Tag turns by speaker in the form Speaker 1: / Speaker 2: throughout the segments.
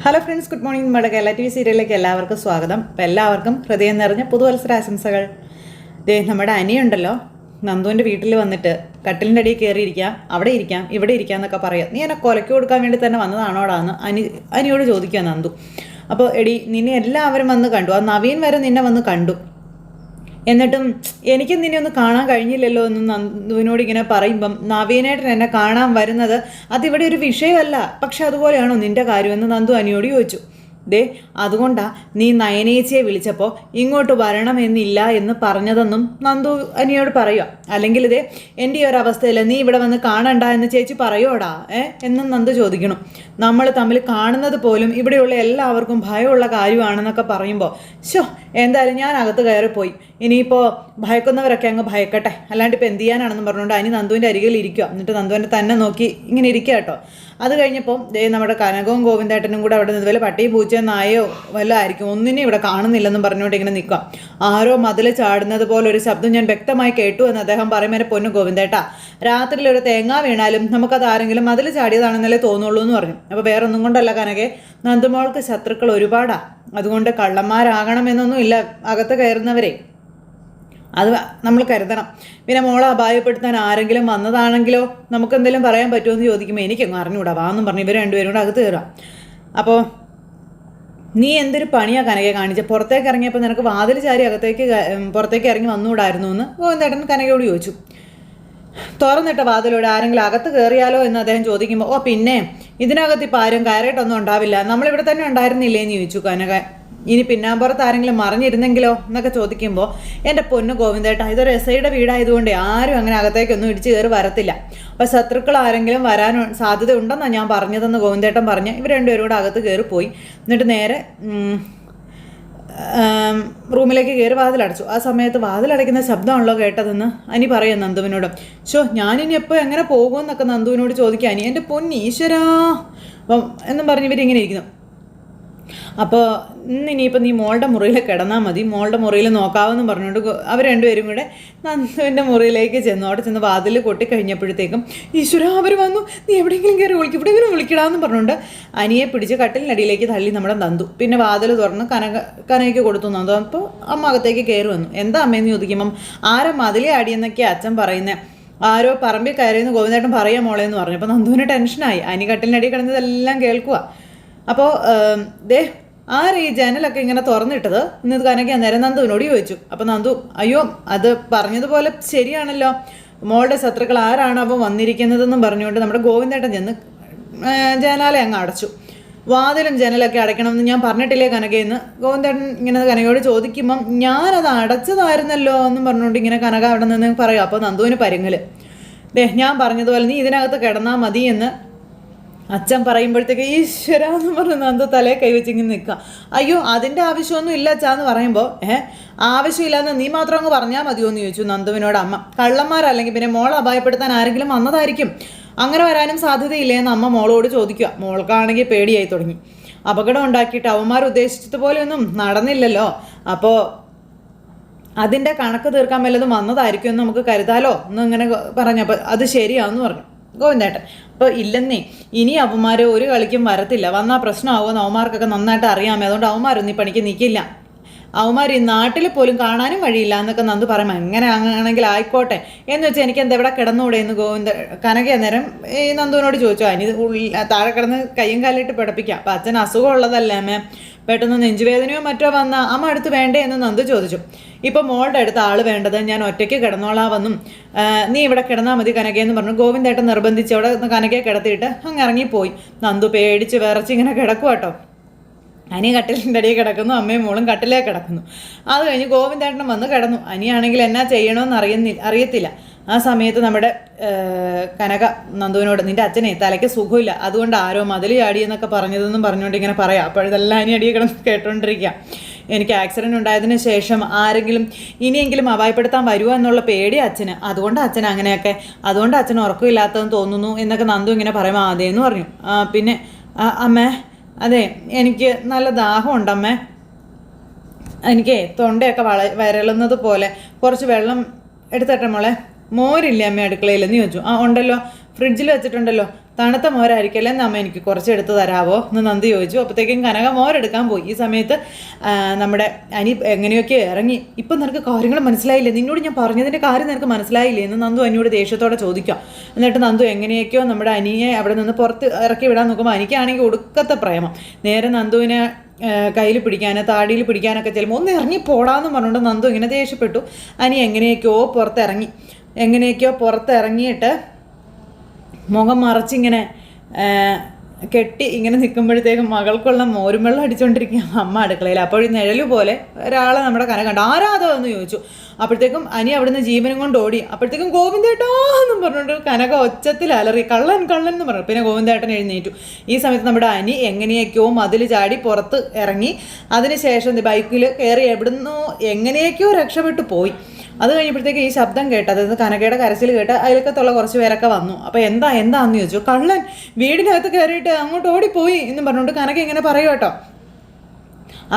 Speaker 1: Hello friends, good morning. നമ്മുടെ Kerala T V സീരിയലിലേക്ക് എല്ലാവർക്കും സ്വാഗതം. അപ്പോൾ എല്ലാവർക്കും ഹൃദയം നിറഞ്ഞ പുതുവത്സരാശംസകൾ. നമ്മുടെ അനിയുണ്ടല്ലോ, നന്ദുവിൻ്റെ വീട്ടിൽ വന്നിട്ട് കട്ടിലിൻ്റെ അടിയിൽ കയറിയിരിക്കാം, അവിടെ ഇരിക്കാം, ഇവിടെ ഇരിക്കാം എന്നൊക്കെ പറയാം. നീ എന്നെ കൊലയ്ക്ക് കൊടുക്കാൻ വേണ്ടി തന്നെ വന്നതാണോടാന്ന് അനിയോട് ചോദിക്കുക നന്ദു. അപ്പോൾ എടി, നിന്നെ എല്ലാവരും വന്ന് കണ്ടു, ആ നവീൻ വരെ നിന്നെ വന്ന് കണ്ടു, എന്നിട്ടും എനിക്കും നിന്നെ ഒന്ന് കാണാൻ കഴിഞ്ഞില്ലല്ലോ എന്ന് നന്ദുവിനോട് ഇങ്ങനെ പറയുമ്പം നവീനായിട്ട് എന്നെ കാണാൻ വരുന്നത് അതിവിടെ ഒരു വിഷയമല്ല, പക്ഷെ അതുപോലെയാണോ നിന്റെ കാര്യമെന്ന് നന്ദു അനിയോട് ചോദിച്ചു. അതുകൊണ്ടാ നീ നയനേച്ചിയെ വിളിച്ചപ്പോൾ ഇങ്ങോട്ട് വരണമെന്നില്ല എന്ന് പറഞ്ഞതെന്നും നന്ദു അനിയോട് പറയുക. അല്ലെങ്കിൽ എൻ്റെ ഈ ഒരു അവസ്ഥയിൽ നീ ഇവിടെ വന്ന് കാണണ്ട എന്ന് ചേച്ചി പറയോടാ എന്നും നന്ദു ചോദിക്കണം. നമ്മൾ തമ്മിൽ കാണുന്നത് പോലും ഇവിടെയുള്ള എല്ലാവർക്കും ഭയമുള്ള കാര്യമാണെന്നൊക്കെ പറയുമ്പോൾ എന്തായാലും ഞാൻ അകത്ത് കയറിപ്പോയി, ഇനിയിപ്പോൾ ഭയക്കുന്നവരൊക്കെ അങ്ങ് ഭയക്കട്ടെ, അല്ലാണ്ട് ഇപ്പോൾ എന്ത് ചെയ്യാനാണെന്ന് പറഞ്ഞുകൊണ്ട് അനി നന്ദുവിൻ്റെ അരികിൽ ഇരിക്കുക. എന്നിട്ട് നന്ദുവിനെ തന്നെ നോക്കി ഇങ്ങനെ ഇരിക്കുക കേട്ടോ. അത് കഴിഞ്ഞപ്പോൾ നമ്മുടെ കനകവും ഗോവിന്ദേട്ടനും കൂടെ അവിടെ നിന്ന് വല്ല പട്ടിയും പൂച്ചയോ നായോ വല്ല ആയിരിക്കും, ഒന്നിനെ ഇവിടെ കാണുന്നില്ലെന്നും പറഞ്ഞുകൊണ്ട് ഇങ്ങനെ നിൽക്കുക. ആരോ മതിൽ ചാടുന്നത് പോലെ ഒരു ശബ്ദം ഞാൻ വ്യക്തമായി കേട്ടു എന്ന് അദ്ദേഹം പറയുമ്പോൾ പൊന്നു ഗോവിന്ദേട്ടാ, രാത്രിയിൽ ഒരു തേങ്ങ വീണാലും നമുക്കത് ആരെങ്കിലും മതിൽ ചാടിയതാണെന്നല്ലേ തോന്നുള്ളൂ എന്ന് പറഞ്ഞു. അപ്പോൾ വേറെ ഒന്നും കൊണ്ടല്ല കനകെ, നന്ദുമോൾക്ക് ശത്രുക്കൾ ഒരുപാടാ, അതുകൊണ്ട് കള്ളന്മാരാകണമെന്നൊന്നും ഇല്ല അകത്ത് കയറുന്നവരെ, അത് നമ്മൾ കരുതണം. പിന്നെ മോളെ അപായപ്പെടുത്താൻ ആരെങ്കിലും വന്നതാണെങ്കിലോ നമുക്ക് എന്തെങ്കിലും പറയാൻ പറ്റുമോ എന്ന് ചോദിക്കുമ്പോൾ എനിക്കങ്ങ് അറിഞ്ഞൂടാ വാന്നും പറഞ്ഞു ഇവർ രണ്ടുപേരും കൂടെ അകത്ത് കയറാം. അപ്പോൾ നീ എന്തൊരു പണിയാണ് കനകയെ കാണിച്ചത്, പുറത്തേക്ക് ഇറങ്ങിയപ്പോൾ നിനക്ക് വാതിൽ ചാരി പുറത്തേക്ക് ഇറങ്ങി വന്നുകൂടായിരുന്നു എന്ന് ഗോവിന്ദേട്ടൻ കനകയോട് ചോദിച്ചു. തുറന്നിട്ട വാതിലൂടെ ആരെങ്കിലും അകത്ത് കയറിയാലോ എന്ന് അദ്ദേഹം ചോദിക്കുമ്പോൾ പിന്നെ ഇതിനകത്ത് ഇപ്പോൾ ആരും കയറിയിട്ടൊന്നും ഉണ്ടാവില്ല, നമ്മളിവിടെ തന്നെ ഉണ്ടായിരുന്നില്ലേ എന്ന് ചോദിച്ചു കനക. ഇനി പിന്നാമ്പുറത്ത് ആരെങ്കിലും മറിഞ്ഞിരുന്നെങ്കിലോ എന്നൊക്കെ ചോദിക്കുമ്പോൾ എൻ്റെ പൊന്നു ഗോവിന്ദേട്ടാ, ഇതൊരു എസ്ഐയുടെ വീടായതുകൊണ്ട് ആരും അങ്ങനെ അകത്തേക്കൊന്നും ഇടിച്ച് കയറി വരത്തില്ല, അപ്പോൾ ശത്രുക്കൾ ആരെങ്കിലും വരാൻ സാധ്യത ഉണ്ടെന്നാണ് ഞാൻ പറഞ്ഞതെന്ന് ഗോവിന്ദേട്ടൻ പറഞ്ഞ് ഇവർ രണ്ടുപേരും കൂടെ അകത്ത് കയറിപ്പോയി. എന്നിട്ട് നേരെ റൂമിലേക്ക് കയറി വാതിലടച്ചു. ആ സമയത്ത് വാതിലടയ്ക്കുന്ന ശബ്ദമാണല്ലോ കേട്ടതെന്ന് അനി പറയാം നന്ദുവിനോട്. ഞാനിനി എപ്പോൾ എങ്ങനെ പോകുമെന്നൊക്കെ നന്ദുവിനോട് ചോദിക്കാൻ അനി എൻ്റെ പൊന്നീശ്വരാ അപ്പം എന്നും പറഞ്ഞ് ഇവരിങ്ങനെ ഇരിക്കുന്നു. അപ്പോൾ ഇനിയിപ്പോൾ നീ മോളുടെ മുറിയിൽ കിടന്നാൽ മതി, മോളുടെ മുറിയിൽ നോക്കാമെന്ന് പറഞ്ഞുകൊണ്ട് അവർ രണ്ടുപേരും കൂടെ നന്ദുവിൻ്റെ മുറിയിലേക്ക് ചെന്നു. അവിടെ ചെന്ന് വാതിൽ കൊട്ടിക്കഴിഞ്ഞപ്പോഴത്തേക്കും ഈശ്വര അവർ വന്നു, നീ എവിടെയെങ്കിലും കയറി വിളിക്കും, എവിടെയെങ്കിലും വിളിക്കടാന്ന് പറഞ്ഞുകൊണ്ട് അനിയെ പിടിച്ച് കട്ടിലിനടിയിലേക്ക് തള്ളി നമ്മുടെ നന്ദു. പിന്നെ വാതിൽ തുറന്ന് കനകയ്ക്ക് കൊടുത്തു നന്ദു. അപ്പോൾ അമ്മ അകത്തേക്ക് കയറി വന്നു. എന്താ അമ്മയെന്ന് ചോദിക്കുമ്പം ആരാ മതിലേ ആടിയെന്നൊക്കെയാണ് അച്ഛൻ പറയുന്നത്, ആരോ പറമ്പിൽ കയറിയെന്ന് ഗോവിന്ദേട്ടൻ പറയാം മോളേന്ന് പറഞ്ഞു. അപ്പോൾ നന്ദുവിന് ടെൻഷനായി, അനി കട്ടിലിനടിയിൽ കിടന്നതെല്ലാം കേൾക്കുക. അപ്പോൾ ആര് ഈ ജനലൊക്കെ ഇങ്ങനെ തുറന്നിട്ടത് എന്ന് കനക നേരം നന്ദുവിനോട് ചോദിച്ചു. അപ്പോൾ നന്ദു അയ്യോ അത് പറഞ്ഞതുപോലെ ശരിയാണല്ലോ, മോളുടെ ശത്രുക്കൾ ആരാണ് അപ്പോൾ വന്നിരിക്കുന്നതെന്നും പറഞ്ഞുകൊണ്ട് നമ്മുടെ ഗോവിന്ദേട്ടൻ ചെന്ന് ജനാലെ അങ്ങ് അടച്ചു. വാതിലും ജനലൊക്കെ അടയ്ക്കണമെന്ന് ഞാൻ പറഞ്ഞിട്ടില്ലേ കനകയെന്ന് ഗോവിന്ദേട്ടൻ ഇങ്ങനെ കനകയോട് ചോദിക്കുമ്പം ഞാനത് അടച്ചതായിരുന്നല്ലോ എന്നും പറഞ്ഞുകൊണ്ട് ഇങ്ങനെ കനക അവിടെ നിന്ന് പറയും. അപ്പോൾ നന്ദുവിന് പരുങ്ങൽ, ഞാൻ പറഞ്ഞതുപോലെ നീ ഇതിനകത്ത് കിടന്നാൽ മതി എന്ന് അച്ഛൻ പറയുമ്പോഴത്തേക്ക് ഈശ്വര എന്ന് പറഞ്ഞ് നന്ദു തലയെ കൈവച്ചിങ്ങനെ നിൽക്കുക. അയ്യോ അതിൻ്റെ ആവശ്യമൊന്നും ഇല്ല അച്ഛാന്ന് പറയുമ്പോൾ ആവശ്യമില്ലാന്ന് നീ മാത്രം അങ്ങ് പറഞ്ഞാൽ മതിയോ എന്ന് ചോദിച്ചു നന്ദുവിനോട് അമ്മ. കള്ളന്മാരല്ലെങ്കിൽ പിന്നെ മോളെ അപായപ്പെടുത്താൻ ആരെങ്കിലും വന്നതായിരിക്കും, അങ്ങനെ വരാനും സാധ്യതയില്ലേ എന്ന് അമ്മ മോളോട് ചോദിക്കുക. മോൾക്കാണെങ്കിൽ പേടിയായി തുടങ്ങി. അപകടം ഉണ്ടാക്കിയിട്ട് അവന്മാർ ഉദ്ദേശിച്ചതുപോലെയൊന്നും നടന്നില്ലല്ലോ, അപ്പോൾ അതിൻ്റെ കണക്ക് തീർക്കാൻ വല്ലതും വന്നതായിരിക്കും എന്ന് നമുക്ക് കരുതാലോ എന്നിങ്ങനെ പറഞ്ഞപ്പോൾ അത് ശരിയാണെന്ന് പറഞ്ഞു ഗോവിന്ദേട്ടൻ. അപ്പോൾ ഇല്ലെന്നേ, ഇനി അവന്മാർ ഒരു കളിക്കും വരത്തില്ല, വന്നാൽ പ്രശ്നമാകുമെന്ന് അവന്മാർക്കൊക്കെ നന്നായിട്ട് അറിയാമേ, അതുകൊണ്ട് അവന്മാരൊന്നും ഈ പണിക്ക് നിൽക്കില്ല, അവന്മാർ ഈ നാട്ടിൽ പോലും കാണാനും വഴിയില്ല എന്നൊക്കെ നന്ദു പറയുമ്പോൾ എങ്ങനെ ആണെങ്കിൽ ആയിക്കോട്ടെ എന്ന് വെച്ചാൽ എനിക്ക് എന്താ ഇവിടെ കിടന്നുകൂടെ എന്ന് കനക നേരം ഈ നന്ദുവിനോട് ചോദിച്ചു. അതിന് താഴെ കിടന്ന് കയ്യും കാലിട്ട് പിടപ്പിക്കാം, അപ്പം അച്ഛൻ അസുഖമുള്ളതല്ലേ അമ്മേ, പെട്ടെന്ന് നെഞ്ചുവേദനയോ മറ്റോ വന്നാൽ അമ്മ അടുത്ത് വേണ്ടേ എന്ന് നന്ദു ചോദിച്ചു. ഇപ്പോൾ മോളുടെ അടുത്ത് ആൾ വേണ്ടത്, ഞാൻ ഒറ്റയ്ക്ക് കിടന്നോളാവെന്നും നീ ഇവിടെ കിടന്നാൽ മതി കനകയെന്ന് പറഞ്ഞു ഗോവിന്ദേട്ടൻ നിർബന്ധിച്ച് അവിടെ കനകയെ കിടത്തിയിട്ട് അങ്ങ് ഇറങ്ങിപ്പോയി. നന്ദു പേടിച്ച് വിറച്ച് ഇങ്ങനെ കിടക്കും കേട്ടോ. അനി കട്ടിലിൻ്റെ അടിയിൽ കിടക്കുന്നു, അമ്മയും മോളും കട്ടിലേ കിടക്കുന്നു. അത് കഴിഞ്ഞ് ഗോവിന്ദേട്ടൻ വന്ന് കിടന്നു. അനിയാണെങ്കിൽ എന്നാ ചെയ്യണമെന്ന് അറിയത്തില്ല. ആ സമയത്ത് നമ്മുടെ കനക നന്ദുവിനോട് നിൻ്റെ അച്ഛനെ തലയ്ക്ക് സുഖമില്ല, അതുകൊണ്ട് ആരോ മതിൽ ചാടിയെന്നൊക്കെ പറഞ്ഞതെന്നും പറഞ്ഞുകൊണ്ട് ഇങ്ങനെ പറയാം. അപ്പോഴതെല്ലാം അനി അടിയിൽ കിടന്ന് കേട്ടോണ്ടിരിക്കുക. എനിക്ക് ആക്സിഡൻറ്റ് ഉണ്ടായതിന് ശേഷം ആരെങ്കിലും ഇനിയെങ്കിലും അപായപ്പെടുത്താൻ വരുമോ എന്നുള്ള പേടി അച്ഛന്, അതുകൊണ്ട് അച്ഛൻ അങ്ങനെയൊക്കെ, അതുകൊണ്ട് അച്ഛന് ഉറക്കമില്ലാത്തതെന്ന് തോന്നുന്നു എന്നൊക്കെ നന്ദു ഇങ്ങനെ പറയുമ്പോൾ അതേന്ന് പറഞ്ഞു. പിന്നെ അമ്മേ അതെ എനിക്ക് നല്ല ദാഹമുണ്ടമ്മേ, എനിക്ക് തൊണ്ടയൊക്കെ വരളുന്നത് പോലെ കുറച്ച് വെള്ളം എടുത്തട്ടെ മോളെ, മോരില്ലേ അമ്മ അടുക്കളയിൽ എന്ന് ചോദിച്ചു. ഉണ്ടല്ലോ, ഫ്രിഡ്ജിൽ വെച്ചിട്ടുണ്ടല്ലോ, തണുത്ത മോരായിരിക്കല്ലേ എന്ന് അമ്മ എനിക്ക് കുറച്ചെടുത്ത് തരാവോ എന്ന് നന്ദി ചോദിച്ചു. അപ്പോഴത്തേക്കും കനക മോരെടുക്കാൻ പോയി. ഈ സമയത്ത് നമ്മുടെ അനി എങ്ങനെയൊക്കെ ഇറങ്ങി. ഇപ്പം നിനക്ക് കാര്യങ്ങൾ മനസ്സിലായില്ലേ, നിന്നോട് ഞാൻ പറഞ്ഞതിൻ്റെ കാര്യം നിനക്ക് മനസ്സിലായില്ലേ എന്ന് നന്ദു അനിയോട് ദേഷ്യത്തോടെ ചോദിക്കാം. എന്നിട്ട് നന്ദു എങ്ങനെയൊക്കെയോ നമ്മുടെ അനിയെ അവിടെ നിന്ന് പുറത്ത് ഇറക്കി വിടാൻ നോക്കുമ്പോൾ എനിക്കാണെങ്കിൽ ഒടുക്കത്തെ പ്രേമം. നേരെ നന്ദുവിനെ കയ്യിൽ പിടിക്കാൻ താടിയിൽ പിടിക്കാനൊക്കെ ചെല്ലുമ്പോൾ ഒന്ന് ഇറങ്ങി പോടാന്ന് പറഞ്ഞുകൊണ്ട് നന്ദു ഇങ്ങനെ ദേഷ്യപ്പെട്ടു. അനി എങ്ങനെയൊക്കെയോ പുറത്തിറങ്ങിയിട്ട് മുഖം മറച്ചിങ്ങനെ കെട്ടി ഇങ്ങനെ നിൽക്കുമ്പോഴത്തേക്കും മകൾക്കുള്ള മോരും വെള്ളം അടിച്ചുകൊണ്ടിരിക്കുക അമ്മ അടുക്കളയിൽ. അപ്പോൾ ഈ നിഴല് പോലെ ഒരാളെ നമ്മുടെ കന കണ്ടു. ആരാധോ എന്ന് ചോദിച്ചു. അപ്പോഴത്തേക്കും അനി അവിടുന്ന് ജീവനും കൊണ്ട് ഓടി. അപ്പോഴത്തേക്കും ഗോവിന്ദേട്ടാ എന്നും പറഞ്ഞുകൊണ്ട് കനക ഒച്ചത്തിൽ അലറി കള്ളൻ എന്ന് പറഞ്ഞു. പിന്നെ ഗോവിന്ദേട്ടൻ എഴുന്നേറ്റു. ഈ സമയത്ത് നമ്മുടെ അനി എങ്ങനെയൊക്കെയോ മതിൽ ചാടി പുറത്ത് ഇറങ്ങി. അതിനുശേഷം ബൈക്കിൽ കയറി എവിടുന്നോ എങ്ങനെയൊക്കെയോ രക്ഷപ്പെട്ടു പോയി. അത് കഴിഞ്ഞപ്പോഴത്തേക്ക് ഈ ശബ്ദം കേട്ട്, അതായത് കനകയുടെ കരച്ചിൽ കേട്ട് അയൽക്കത്തുള്ള കുറച്ച് പേരൊക്കെ വന്നു. അപ്പോൾ എന്താന്ന് ചോദിച്ചു. കള്ളൻ വീടിനകത്ത് കയറിയിട്ട് അങ്ങോട്ട് ഓടിപ്പോയി എന്നും പറഞ്ഞുകൊണ്ട് കനക ഇങ്ങനെ പറയൂ കേട്ടോ.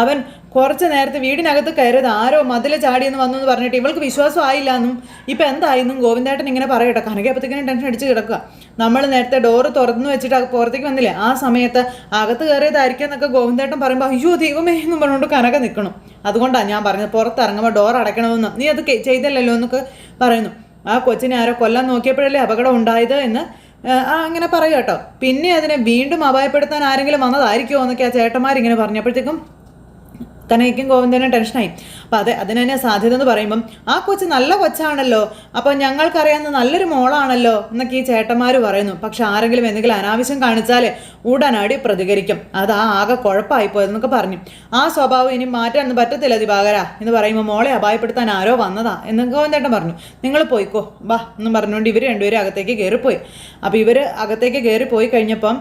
Speaker 1: അവൻ കുറച്ച് നേരത്തെ വീടിനകത്ത് കയറിയത് ആരോ മതിൽ ചാടിയെന്ന് വന്നു എന്ന് പറഞ്ഞിട്ട് ഇവൾക്ക് വിശ്വാസം ആയില്ല എന്നും ഇപ്പം എന്തായെന്നും ഗോവിന്ദേട്ടൻ ഇങ്ങനെ പറയട്ടോ. കനക അപ്പോഴത്തേക്കിനും ടെൻഷൻ അടിച്ച് കിടക്കുക. നമ്മൾ നേരത്തെ ഡോറ് തുറന്നു വെച്ചിട്ട് പുറത്തേക്ക് വന്നില്ലേ, ആ സമയത്ത് അകത്ത് കയറിയതായിരിക്കും എന്നൊക്കെ ഗോവിന്ദേട്ടൻ പറയുമ്പോൾ അയ്യോ ദൈവമേ എന്നും പറഞ്ഞുകൊണ്ട് കനക നിൽക്കണം. അതുകൊണ്ടാണ് ഞാൻ പറഞ്ഞത് പുറത്തിറങ്ങുമ്പോൾ ഡോർ അടയ്ക്കണമെന്ന്. നീ അത് ചെയ്തല്ലോ എന്നൊക്കെ പറയുന്നു. ആ കൊച്ചിനെ ആരോ കൊല്ലാൻ നോക്കിയപ്പോഴല്ലേ അപകടം ഉണ്ടായത് എന്ന് അങ്ങനെ പറയും കേട്ടോ. പിന്നെ അതിനെ വീണ്ടും അപായപ്പെടുത്താൻ ആരെങ്കിലും വന്നതായിരിക്കുമോ എന്നൊക്കെ ആ ചേട്ടന്മാരിങ്ങനെ പറഞ്ഞപ്പോഴത്തേക്കും കനയ്ക്കും ഗോവിന്ദനും ടെൻഷനായി. അപ്പം അതിന് തന്നെ സാധ്യത എന്ന് പറയുമ്പം ആ കൊച്ച് നല്ല കൊച്ചാണല്ലോ, അപ്പം ഞങ്ങൾക്കറിയാവുന്ന നല്ലൊരു മോളാണല്ലോ എന്നൊക്കെ ഈ ചേട്ടന്മാർ പറയുന്നു. പക്ഷെ ആരെങ്കിലും എന്തെങ്കിലും അനാവശ്യം കാണിച്ചാൽ ഉടനടി പ്രതികരിക്കും. അത് ആകെ കുഴപ്പമായിപ്പോയെന്നൊക്കെ പറഞ്ഞു. ആ സ്വഭാവം ഇനി മാറ്റാനൊന്നും പറ്റത്തില്ല ദിവാകര എന്ന് പറയുമ്പോൾ മോളെ അപായപ്പെടുത്താൻ ആരോ വന്നതാ എന്ന് ഗോവിന്ദേട്ടൻ പറഞ്ഞു. നിങ്ങൾ പോയിക്കോ ബാ എന്നും പറഞ്ഞുകൊണ്ട് ഇവർ രണ്ടുപേരും അകത്തേക്ക് കയറിപ്പോയി. അപ്പോൾ ഇവർ അകത്തേക്ക് കയറിപ്പോയി കഴിഞ്ഞപ്പം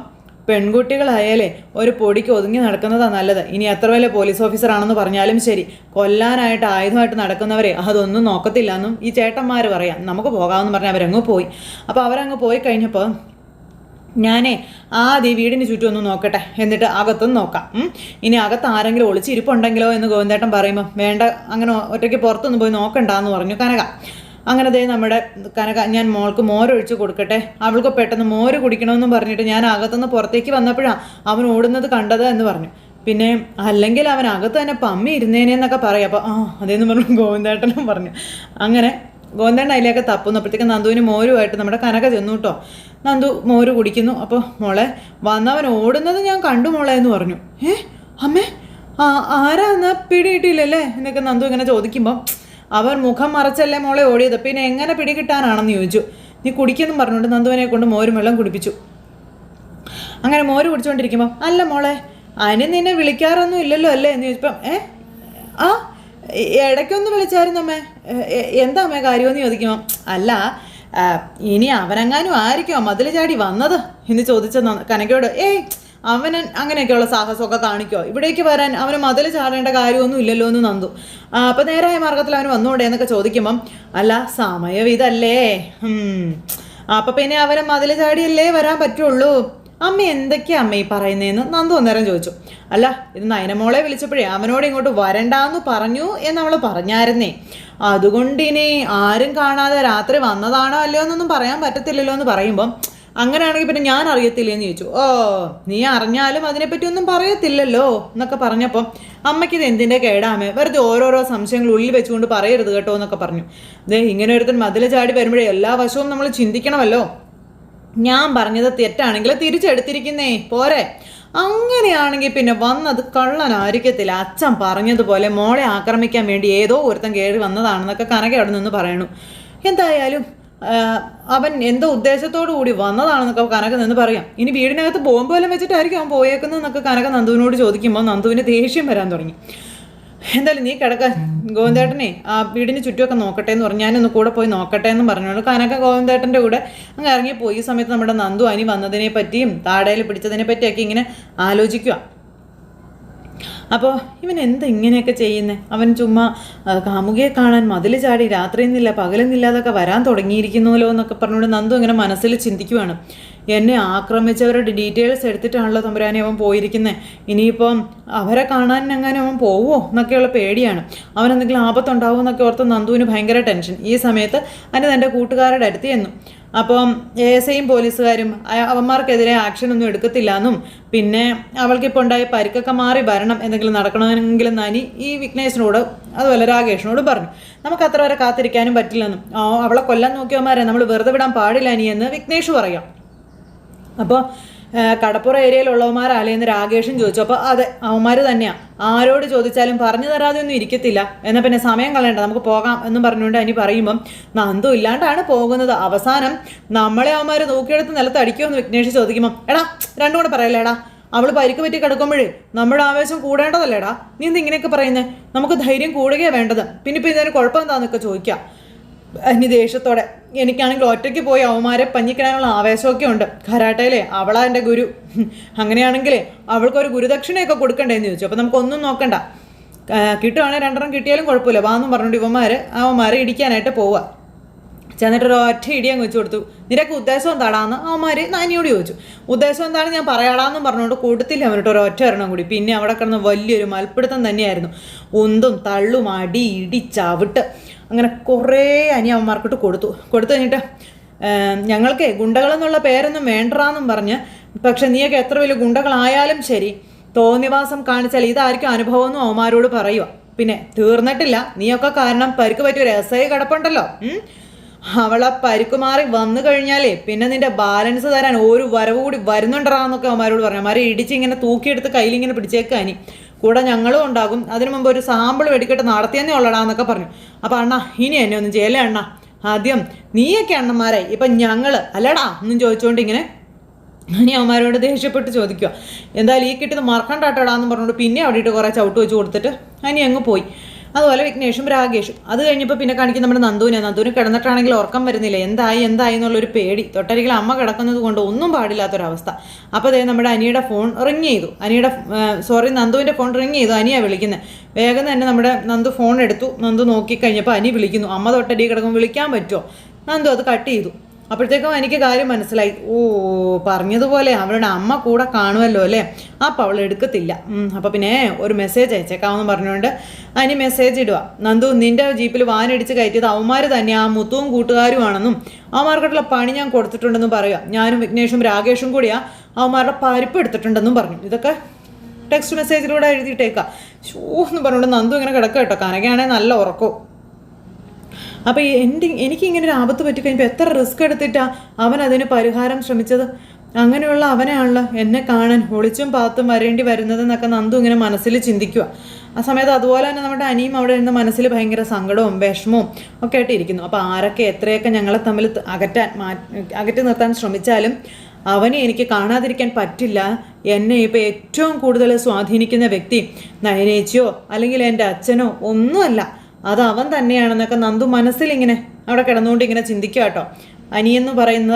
Speaker 1: പെൺകുട്ടികളായാലേ ഒരു പൊടിക്ക് ഒതുങ്ങി നടക്കുന്നതാണ് നല്ലത്. ഇനി എത്ര വലിയ പോലീസ് ഓഫീസറാണെന്ന് പറഞ്ഞാലും ശരി, കൊല്ലാനായിട്ട് ആയുധമായിട്ട് നടക്കുന്നവരെ അതൊന്നും നോക്കത്തില്ല എന്നും ഈ ചേട്ടന്മാർ പറയാം. നമുക്ക് പോകാമെന്ന് പറഞ്ഞാൽ അവരങ്ങ് പോയി. അപ്പോൾ അവരങ്ങ് പോയി കഴിഞ്ഞപ്പോൾ ഞാനേ ആദ്യം വീടിന് ചുറ്റും ഒന്ന് നോക്കട്ടെ, എന്നിട്ട് അകത്തൊന്ന് നോക്കാം. ഇനി അകത്ത് ആരെങ്കിലും ഒളിച്ചിരിപ്പുണ്ടെങ്കിലോ എന്ന് ഗോവിന്ദേട്ടൻ പറയുമ്പോൾ വേണ്ട, അങ്ങനെ ഒറ്റയ്ക്ക് പുറത്തൊന്നും പോയി നോക്കണ്ടെന്ന് പറഞ്ഞു കനക. അങ്ങനെ ദേ നമ്മുടെ കനക ഞാൻ മോൾക്ക് മോരൊഴിച്ച് കൊടുക്കട്ടെ, അവൾക്ക് പെട്ടെന്ന് മോര് കുടിക്കണമെന്നും പറഞ്ഞിട്ട് ഞാൻ അകത്തുനിന്ന് പുറത്തേക്ക് വന്നപ്പോഴാണ് അവൻ ഓടുന്നത് കണ്ടത് എന്ന് പറഞ്ഞു. പിന്നെ അല്ലെങ്കിൽ അവൻ അകത്ത് തന്നെ പമ്മി ഇരുന്നേനെന്നൊക്കെ പറയാം. അപ്പോൾ അതേന്ന് പറഞ്ഞു ഗോവിന്ദേട്ടനും പറഞ്ഞു. അങ്ങനെ ഗോവിന്ദേട്ടൻ അതിലേക്ക് തപ്പുന്നപ്പോഴത്തേക്ക് നന്ദുവിന് മോരുമായിട്ട് നമ്മുടെ കനക ചെന്നു കേട്ടോ. നന്ദു മോര് കുടിക്കുന്നു. അപ്പോൾ മോളെ വന്നവൻ ഓടുന്നത് ഞാൻ കണ്ടു മോളെ എന്ന് പറഞ്ഞു. അമ്മേ ആരാ എന്നാ പിടിയിട്ടില്ലല്ലേ എന്നൊക്കെ നന്ദു ഇങ്ങനെ ചോദിക്കുമ്പം അവർ മുഖം മറച്ചല്ലേ മോളെ ഓടിയത്, പിന്നെ എങ്ങനെ പിടികിട്ടാനാണെന്ന് ചോദിച്ചു. നീ കുടിക്കെന്നും പറഞ്ഞുകൊണ്ട് നന്ദുവിനെ കൊണ്ട് മോരും വെള്ളം കുടിപ്പിച്ചു. അങ്ങനെ മോര് കുടിച്ചുകൊണ്ടിരിക്കുമ്പോൾ അല്ല മോളെ അനി നിന്നെ വിളിക്കാറൊന്നും ഇല്ലല്ലോ അല്ലേ എന്ന് ചോദിച്ചപ്പം ഇടയ്ക്കൊന്ന് വിളിച്ചായിരുന്നു അമ്മേ. എന്താ അമ്മേ കാര്യമെന്ന് ചോദിക്കുമ്പോൾ അല്ല ഇനി അവനെങ്ങാനും ആയിരിക്കുമോ മതിൽ ചാടി വന്നത് എന്ന് ചോദിച്ച കനകയോട് അവൻ അങ്ങനെയൊക്കെയുള്ള സാഹസമൊക്കെ കാണിക്കോ, ഇവിടേക്ക് വരാൻ അവന് മതിൽ ചാടേണ്ട കാര്യമൊന്നും ഇല്ലല്ലോ എന്ന് നന്ദു. അപ്പം നേരായ മാർഗത്തിൽ അവന് വന്നുകൂടെ എന്നൊക്കെ ചോദിക്കുമ്പം അല്ല സമയം ഇതല്ലേ, അപ്പം പിന്നെ അവന് മതിൽ ചാടിയല്ലേ വരാൻ പറ്റുള്ളൂ. അമ്മ എന്തൊക്കെയാ അമ്മ ഈ പറയുന്നതെന്ന് നന്ദു അന്നേരം ചോദിച്ചു. അല്ല ഇത് നയനമോളെ വിളിച്ചപ്പോഴേ അവനോട് ഇങ്ങോട്ട് വരണ്ടാന്ന് പറഞ്ഞു എന്നവൾ പറഞ്ഞായിരുന്നേ, അതുകൊണ്ടിനി ആരും കാണാതെ രാത്രി വന്നതാണോ അല്ലയോ എന്നൊന്നും പറയാൻ പറ്റത്തില്ലല്ലോ എന്ന് പറയുമ്പം അങ്ങനെയാണെങ്കിൽ പിന്നെ ഞാൻ അറിയത്തില്ലേന്ന് ചോദിച്ചു. നീ അറിഞ്ഞാലും അതിനെപ്പറ്റി ഒന്നും പറയത്തില്ലല്ലോ എന്നൊക്കെ പറഞ്ഞപ്പം അമ്മയ്ക്കിത് എന്തിൻ്റെ കേടാമേ, വെറുതെ ഓരോരോ സംശയങ്ങൾ ഉള്ളിൽ വെച്ചുകൊണ്ട് പറയരുത് കേട്ടോ എന്നൊക്കെ പറഞ്ഞു. ഇങ്ങനെ ഒരുത്തൻ മതിൽ ചാടി വരുമ്പോഴേ എല്ലാ വശവും നമ്മൾ ചിന്തിക്കണമല്ലോ. ഞാൻ പറഞ്ഞത് തെറ്റാണെങ്കിൽ തിരിച്ചെടുത്തിരിക്കുന്നേ പോരെ. അങ്ങനെയാണെങ്കിൽ പിന്നെ വന്നത് കള്ളനായിരിക്കത്തില്ല, അച്ഛൻ പറഞ്ഞതുപോലെ മോളെ ആക്രമിക്കാൻ വേണ്ടി ഏതോ ഒരുത്തൻ കയറി വന്നതാണെന്നൊക്കെ കനക അവിടെ നിന്ന് പറയണു. എന്തായാലും അവൻ എന്തോ ഉദ്ദേശത്തോടു കൂടി വന്നതാണെന്നൊക്കെ കനക നിന്ന് പറയാം. ഇനി വീടിനകത്ത് ബോംബ് വല്ലതും വെച്ചിട്ടായിരിക്കും അവൻ പോയേക്കുന്നതെന്നൊക്കെ കനക നന്ദുവിനോട് ചോദിക്കുമ്പോൾ നന്ദുവിന് ദേഷ്യം വരാൻ തുടങ്ങി. എന്തായാലും നീ കിടക്ക, ഗോവിന്ദേട്ടനെ ആ വീടിന് ചുറ്റുമൊക്കെ നോക്കട്ടെ എന്ന് പറഞ്ഞു. ഞാനൊന്ന് കൂടെ പോയി നോക്കട്ടെ എന്ന് പറഞ്ഞോണ്ട് കനക ഗോവിന്ദേട്ടൻ്റെ കൂടെ അങ്ങ് ഇറങ്ങിപ്പോയി. ഈ സമയത്ത് നമ്മുടെ നന്ദു അനി വന്നതിനെ പറ്റിയും താടയിൽ പിടിച്ചതിനെ പറ്റിയൊക്കെ ഇങ്ങനെ ആലോചിക്കുക. അപ്പോൾ ഇവൻ എന്താ ഇങ്ങനെയൊക്കെ ചെയ്യുന്നത്? അവൻ ചുമ്മാ കാമുകിയെ കാണാൻ മതിൽ ചാടി രാത്രിയെന്നില്ല പകലെന്നില്ലാതൊക്കെ വരാൻ തുടങ്ങിയിരിക്കുന്നുവല്ലോ എന്നൊക്കെ പറഞ്ഞുകൊണ്ട് നന്ദു ഇങ്ങനെ മനസ്സിൽ ചിന്തിക്കുവാണ്. എന്നെ ആക്രമിച്ചവരുടെ ഡീറ്റെയിൽസ് എടുത്തിട്ടാണല്ലോ തമ്പുരാനെ അവൻ പോയിരിക്കുന്നത്. ഇനിയിപ്പം അവരെ കാണാൻ എങ്ങനെ അവൻ പോവുമോ എന്നൊക്കെയുള്ള പേടിയാണ്. അവൻ എന്തെങ്കിലും ആപത്തുണ്ടാവും എന്നൊക്കെ ഓർത്ത് നന്ദുവിന് ഭയങ്കര ടെൻഷൻ. ഈ സമയത്ത് അതിന് തൻ്റെ കൂട്ടുകാരുടെ അടുത്ത് ചെന്നു. അപ്പം ASIയും പോലീസുകാരും അവന്മാർക്കെതിരെ ആക്ഷനൊന്നും എടുക്കത്തില്ല എന്നും പിന്നെ അവൾക്കിപ്പോൾ ഉണ്ടായി പരിക്കൊക്കെ മാറി വരണം എന്തെങ്കിലും നടക്കണമെങ്കിലും നനി ഈ വിഘ്നേഷിനോട് അതുപോലെ രാകേഷിനോട് പറഞ്ഞു. നമുക്ക് അത്ര വരെ കാത്തിരിക്കാനും പറ്റില്ലെന്നും അവളെ കൊല്ലാൻ നോക്കിയവന്മാരെ നമ്മൾ വെറുതെ വിടാൻ പാടില്ല എന്ന് വിഘ്നേഷ് പറയാം. അപ്പോൾ കടപ്പുറ ഏരിയയിലുള്ളവന്മാരല്ലേന്ന് രാകേഷും ചോദിച്ചു. അപ്പോൾ അതെ, അവന്മാർ തന്നെയാണ്. ആരോട് ചോദിച്ചാലും പറഞ്ഞു തരാതെ ഒന്നും ഇരിക്കത്തില്ല. എന്നാൽ പിന്നെ സമയം കളയണ്ട, നമുക്ക് പോകാം എന്നും പറഞ്ഞുകൊണ്ട് അനി പറയുമ്പം നന്ദു ഇല്ലാണ്ടാണ് പോകുന്നത്. അവസാനം നമ്മളെ അവന്മാർ നോക്കിയെടുത്ത് നിലത്ത് അടിക്കുമെന്ന് വിഘ്നേഷ് ചോദിക്കുമ്പം എടാ രണ്ടും കൂടെ പറയല്ലേടാ, അവൾ പരിക്ക് പറ്റി കിടക്കുമ്പോഴേ നമ്മുടെ ആവേശം കൂടേണ്ടതല്ലേടാ, നീ എന്ത് ഇങ്ങനെയൊക്കെ പറയുന്നത്? നമുക്ക് ധൈര്യം കൂടുകയാണ് വേണ്ടത്. പിന്നെ ഇപ്പം ഇതിന് കുഴപ്പം എന്താണെന്നൊക്കെ ചോദിക്കാം അനി ദേഷ്യത്തോടെ. എനിക്കാണെങ്കിൽ ഒറ്റയ്ക്ക് പോയി അവന്മാരെ പഞ്ഞിക്കിടാനുള്ള ആവേശമൊക്കെ ഉണ്ട്. കരാട്ടയിലെ അവളാ എൻ്റെ ഗുരു. അങ്ങനെയാണെങ്കിലേ അവൾക്കൊരു ഗുരുദക്ഷിണയൊക്കെ കൊടുക്കണ്ടേന്ന് ചോദിച്ചു. അപ്പോൾ നമുക്കൊന്നും നോക്കണ്ട, കിട്ടുവാണെങ്കിൽ 2 കിട്ടിയാലും കുഴപ്പമില്ല വാന്നും പറഞ്ഞുകൊണ്ട് അവന്മാരെ ഇടിക്കാനായിട്ട് പോവുക. ചെന്നിട്ടൊരു ഒറ്റ ഇടിയങ്ങ് വെച്ച് കൊടുത്തു. നിനക്ക് ഉദ്ദേശം എന്താടാന്ന് അവന്മാർ നാനിയോട് ചോദിച്ചു. ഉദ്ദേശം എന്താണ് ഞാൻ പറയാടാന്നും പറഞ്ഞുകൊണ്ട് കൊടുത്തില്ല അവനിട്ട് ഒരു ഒറ്റ ഒരെണ്ണം കൂടി. പിന്നെ അവിടെ കിടന്ന് വലിയൊരു മൽപ്പിടുത്തം തന്നെയായിരുന്നു. ഉന്തും തള്ളും അടി ഇടി ചവിട്ട് അങ്ങനെ കുറേ അനി അവന്മാർക്കിട്ട് കൊടുത്തു കഴിഞ്ഞിട്ട് ഞങ്ങൾക്ക് ഗുണ്ടകളെന്നുള്ള പേരൊന്നും വേണ്ടാന്നും പറഞ്ഞ്, പക്ഷെ നീയൊക്കെ എത്ര വലിയ ഗുണ്ടകളായാലും ശരി തോന്നിവാസം കാണിച്ചാൽ ഇതായിരിക്കും അനുഭവം എന്നും അവന്മാരോട് പറയുക. പിന്നെ തീർന്നിട്ടില്ല, നീയൊക്കെ കാരണം പരിക്ക് പറ്റിയൊരു SI കിടപ്പുണ്ടല്ലോ, അവളെ പരിക്കുമാറി വന്നു കഴിഞ്ഞാലേ പിന്നെ നിന്റെ ബാലൻസ് തരാൻ ഒരു വരവ് കൂടി വരുന്നുണ്ടാന്നൊക്കെ അവന്മാരോട് പറഞ്ഞു. അവന്മാരെ ഇടിച്ച് ഇങ്ങനെ തൂക്കിയെടുത്ത് കയ്യിലിങ്ങനെ പിടിച്ചേക്കാനി. കൂടെ ഞങ്ങളും ഉണ്ടാകും, അതിനു മുമ്പ് ഒരു സാമ്പിൾ വെടിക്കെട്ട് നടത്തിയെന്നേ ഉള്ളടാന്നൊക്കെ പറഞ്ഞു. അപ്പോൾ അണ്ണാ ഇനി എന്നെ ഒന്നും ചെയ്യലേ അണ്ണാ, ആദ്യം നീയൊക്കെ അണ്ണന്മാരായി ഇപ്പം ഞങ്ങൾ അല്ലടാ എന്നും ചോദിച്ചുകൊണ്ട് ഇങ്ങനെ ഇനി അവന്മാരോട് ദേഷ്യപ്പെട്ട് ചോദിക്കുക. എന്തായാലും ഈ കിട്ടിയത് മറക്കണ്ടാട്ടടാന്ന് പറഞ്ഞുകൊണ്ട് പിന്നെ അവിടെ ഇട്ട് കുറേ ചവിട്ട് വെച്ച് കൊടുത്തിട്ട് അനി അങ്ങ് പോയി. അതുപോലെ വിഘ്നേഷും രാകേഷും. അത് കഴിഞ്ഞപ്പോൾ പിന്നെ കാണിക്കും നമ്മുടെ നന്ദുവിന് കിടന്നിട്ടാണെങ്കിൽ ഉറക്കം വരുന്നില്ല. എന്തായി എന്നുള്ളൊരു പേടി. തൊട്ടരികിൽ അമ്മ കിടക്കുന്നത് കൊണ്ട് ഒന്നും പാടില്ലാത്തൊരവസ്ഥ. അപ്പോൾ അതേ നമ്മുടെ അനിയുടെ ഫോൺ റിങ് ചെയ്തു. നന്ദുവിൻ്റെ ഫോൺ റിങ് ചെയ്തു. അനിയാണ് വിളിക്കുന്നത്. വേഗം തന്നെ നമ്മുടെ നന്ദു ഫോൺ എടുത്തു. നന്ദു നോക്കിക്കഴിഞ്ഞപ്പോൾ അനി വിളിക്കുന്നു. അമ്മ തൊട്ടരി കിടക്കുമ്പോൾ വിളിക്കാൻ പറ്റുമോ? നന്ദു അത് കട്ട് ചെയ്തു. അപ്പോഴത്തേക്കും എനിക്ക് കാര്യം മനസ്സിലായി. പറഞ്ഞതുപോലെ അവളുടെ അമ്മ കൂടെ കാണുമല്ലോ അല്ലേ, അപ്പം അവൾ എടുക്കത്തില്ല. അപ്പോൾ പിന്നെ ഒരു മെസ്സേജ് അയച്ചേക്കാമെന്ന് പറഞ്ഞുകൊണ്ട് അനി മെസ്സേജ് ഇടുക. നന്ദു, നിൻ്റെ ജീപ്പിൽ വാനടിച്ച് കയറ്റിയത് അവന്മാർ തന്നെ, ആ മുത്തുവും കൂട്ടുകാരുമാണെന്നും അവന്മാർക്കുള്ള പണി ഞാൻ കൊടുത്തിട്ടുണ്ടെന്നും പറയുക. ഞാനും വിഘ്നേഷും രാകേഷും കൂടിയാ അവന്മാരുടെ പരിപ്പ് എടുത്തിട്ടുണ്ടെന്നും പറഞ്ഞു. ഇതൊക്കെ ടെക്സ്റ്റ് മെസ്സേജിലൂടെ എഴുതിയിട്ടേക്കാം. എന്ന് പറഞ്ഞുകൊണ്ട് നന്ദു ഇങ്ങനെ കിടക്കുക കേട്ടോ. കനകയാണെങ്കിൽ നല്ല ഉറക്കവും. അപ്പോൾ എനിക്കിങ്ങനെ ഒരു ആപത്ത് പറ്റിക്കഴിഞ്ഞപ്പോൾ എത്ര റിസ്ക് എടുത്തിട്ടാണ് അവൻ അതിന് പരിഹാരം ശ്രമിച്ചത്. അങ്ങനെയുള്ള അവനാണല്ലോ എന്നെ കാണാൻ ഒളിച്ചും പാത്തും വരേണ്ടി വരുന്നതെന്നൊക്കെ നന്ദു ഇങ്ങനെ മനസ്സിൽ ചിന്തിക്കുക. ആ സമയത്ത് അതുപോലെ തന്നെ നമ്മുടെ അനിയും അവിടെ ഇരുന്ന് മനസ്സിൽ ഭയങ്കര സങ്കടവും വിഷമവും ഒക്കെ ആയിട്ട് ഇരിക്കുന്നു. അപ്പോൾ ആരൊക്കെ എത്രയൊക്കെ ഞങ്ങളെ തമ്മിൽ അകറ്റി നിർത്താൻ ശ്രമിച്ചാലും അവനെ എനിക്ക് കാണാതിരിക്കാൻ പറ്റില്ല. എന്നെ ഇപ്പോൾ ഏറ്റവും കൂടുതൽ സ്വാധീനിക്കുന്ന വ്യക്തി നയനേച്ചിയോ അല്ലെങ്കിൽ എൻ്റെ അച്ഛനോ ഒന്നുമല്ല, അത് അവൻ തന്നെയാണെന്നൊക്കെ നന്ദു മനസ്സിലിങ്ങനെ അവിടെ കിടന്നുകൊണ്ട് ഇങ്ങനെ ചിന്തിക്കുക കേട്ടോ. അനിയെന്ന് പറയുന്ന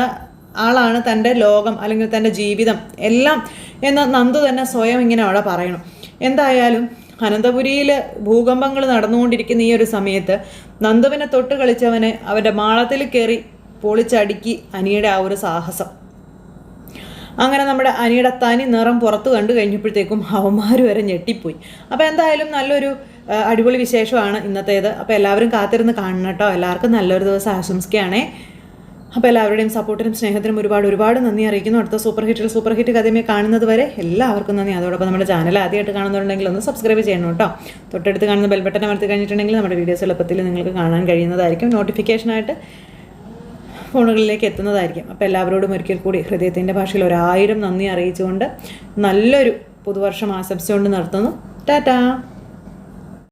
Speaker 1: ആളാണ് തൻ്റെ ലോകം അല്ലെങ്കിൽ തൻ്റെ ജീവിതം എല്ലാം എന്ന് നന്ദു തന്നെ സ്വയം ഇങ്ങനെ അവിടെ പറയണം. എന്തായാലും അനന്തപുരിയിൽ ഭൂകമ്പങ്ങൾ നടന്നുകൊണ്ടിരിക്കുന്ന ഈ ഒരു സമയത്ത് നന്ദുവിനെ തൊട്ട് കളിച്ചവനെ അവൻ്റെ മാളത്തിൽ കയറി പൊളിച്ചടുക്കി അനിയുടെ ആ ഒരു സാഹസം. അങ്ങനെ നമ്മുടെ അനിയുടെ തനി നിറം പുറത്ത് കണ്ടു കഴിഞ്ഞപ്പോഴത്തേക്കും അവന്മാർ വരെ ഞെട്ടിപ്പോയി. അപ്പോൾ എന്തായാലും നല്ലൊരു അടിപൊളി വിശേഷമാണ് ഇന്നത്തേത്. അപ്പോൾ എല്ലാവരും കാത്തിരുന്ന് കാണണം കേട്ടോ. എല്ലാവർക്കും നല്ലൊരു ദിവസം ആശംസിക്കുകയാണേ. അപ്പോൾ എല്ലാവരുടെയും സപ്പോർട്ടിനും സ്നേഹത്തിനും ഒരുപാട് നന്ദി അറിയിക്കുന്നു. അടുത്ത സൂപ്പർ ഹിറ്റ് കഥയുമായി കാണുന്നത് വരെ എല്ലാവർക്കും നന്ദി. അതോടൊപ്പം നമ്മുടെ ചാനൽ ആദ്യമായിട്ട് കാണുന്നുണ്ടെങ്കിൽ ഒന്ന് സബ്സ്ക്രൈബ് ചെയ്യണം കേട്ടോ. തൊട്ടടുത്ത് കാണുന്ന ബെൽ ബട്ടൺ അമർത്തി കഴിഞ്ഞിട്ടുണ്ടെങ്കിൽ നമ്മുടെ വീഡിയോസ് എളുപ്പത്തിൽ നിങ്ങൾക്ക് കാണാൻ കഴിയുന്നതായിരിക്കും. നോട്ടിഫിക്കേഷനായിട്ട് ഫോണുകളിലേക്ക് എത്തുന്നതായിരിക്കും. അപ്പോൾ എല്ലാവരോടും ഒരിക്കൽ കൂടി ഹൃദയത്തിൻ്റെ ഭാഷയിൽ 1000 നന്ദി അറിയിച്ചുകൊണ്ട് നല്ലൊരു പുതുവർഷം ആശംസിച്ചുകൊണ്ട് നിർത്തുന്നു. ടാറ്റാ.